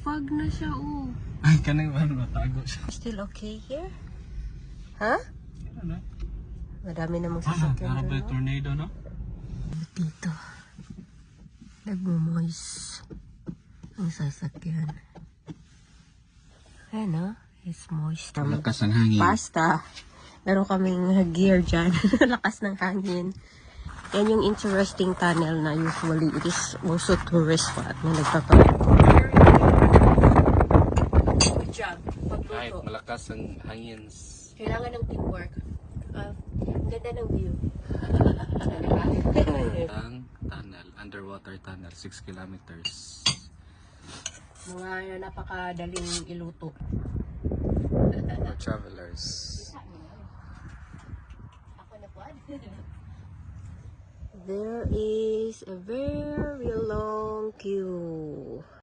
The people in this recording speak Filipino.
Fog na siya, oh. Ay, kanang ba matago siya. Still okay here? Ha? Ano? Madami namang Ah, sasakyan grabe doon, no? tornado, no? Dito. Nagmumoist ang sasakyan. Ayan, no? It's moist. Lakas ng hangin. Pasta. Meron kaming gear dyan. Lakas ng hangin. Yan yung interesting tunnel na usually it is also tourist spot na nagtatawa. Good job. Kahit Pagluto. malakas ang hangin. Kailangan ng teamwork. Ang ganda ng view. Ang tunnel, underwater tunnel, 6 kilometers. Mga napakadaling iluto. For travelers. There is a very long queue.